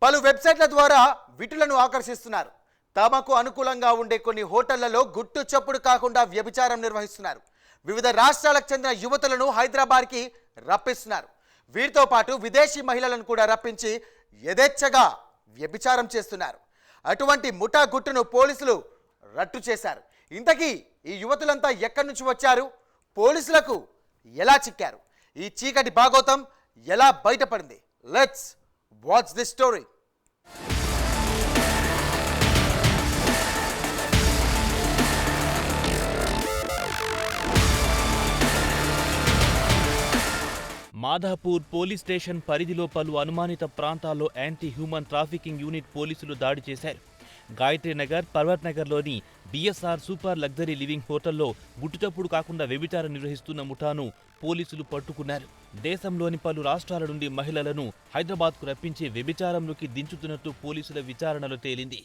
పలు వెబ్సైట్ల ద్వారా విటులను ఆకర్షిస్తున్నారు. తమకు అనుకూలంగా ఉండే కొన్ని హోటళ్లలో గుట్టు చప్పుడు కాకుండా వ్యభిచారం నిర్వహిస్తున్నారు. వివిధ రాష్ట్రాలకు చెందిన యువతులను హైదరాబాద్కి రప్పిస్తున్నారు. వీరితో పాటు విదేశీ మహిళలను కూడా రప్పించి యథేచ్ఛగా వ్యభిచారం చేస్తున్నారు. అటువంటి ముఠా గుట్టును పోలీసులు రట్టు చేశారు. ఇంతకీ ఈ యువతులంతా ఎక్కడి నుంచి వచ్చారు, పోలీసులకు ఎలా చిక్కారు, ఈ చీకటి భాగోతం ఎలా బయటపడింది? Let's watch this story. Madhapur police station పరిధిలో పలు అనుమానిత ప్రాంతాల్లో యాంటీ హ్యూమన్ ట్రాఫికింగ్ యూనిట్ పోలీసులు దాడి చేశారు. గాయత్రీనగర్, పర్వత్ నగర్లోని బిఎస్ఆర్ సూపర్ లగ్జరీ లివింగ్ హోటల్లో గుట్టుచప్పుడు కాకుండా వ్యభిచారం నిర్వహిస్తున్న ముఠాను పోలీసులు పట్టుకున్నారు. దేశంలోని పలు రాష్ట్రాల నుండి మహిళలను హైదరాబాద్కు రప్పించి వ్యభిచారంలోకి దించుతున్నట్టు పోలీసుల విచారణలో తేలింది.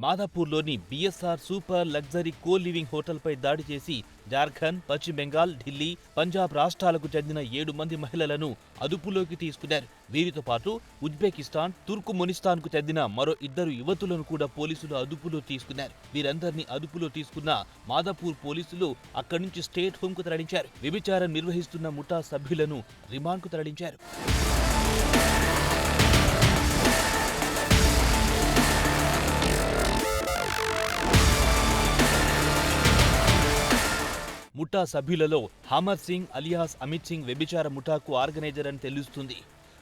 మాధాపూర్లోని BSR super luxury co living హోటల్పై దాడి చేసి జార్ఖండ్, పశ్చిమ బెంగాల్, ఢిల్లీ, పంజాబ్ రాష్ట్రాలకు చెందిన 7 మంది మహిళలను అదుపులోకి తీసుకున్నారు. వీరితో పాటు ఉజ్బెకిస్తాన్, తుర్కుమెనిస్తాన్కు చెందిన మరో 2 యువతులను కూడా పోలీసులు అదుపులో తీసుకున్నారు. వీరందరినీ అదుపులో తీసుకున్న మాధాపూర్ పోలీసులు అక్కడి నుంచి స్టేట్ హోంకు తరలించారు. వ్యభిచారం నిర్వహిస్తున్న ముఠా సభ్యులను రిమాండ్కు తరలించారు. ముఠా సభ్యులలో హామర్ సింగ్ అలియాస్ అమిత్ సింగ్ వ్యభిచార ముఠాకు ఆర్గనైజర్ అని తెలుస్తుంది.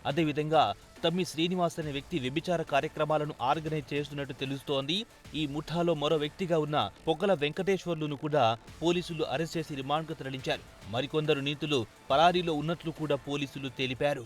అదేవిధంగా తమ్మి శ్రీనివాస్ అనే వ్యక్తి వ్యభిచార కార్యక్రమాలను ఆర్గనైజ్ చేస్తున్నట్టు తెలుస్తోంది. ఈ ముఠాలో మరో వ్యక్తిగా ఉన్న పొగల వెంకటేశ్వర్లును కూడా పోలీసులు అరెస్ట్ చేసి రిమాండ్కు తరలించారు. మరికొందరు నీతులు పరారీలో ఉన్నట్లు కూడా పోలీసులు తెలిపారు.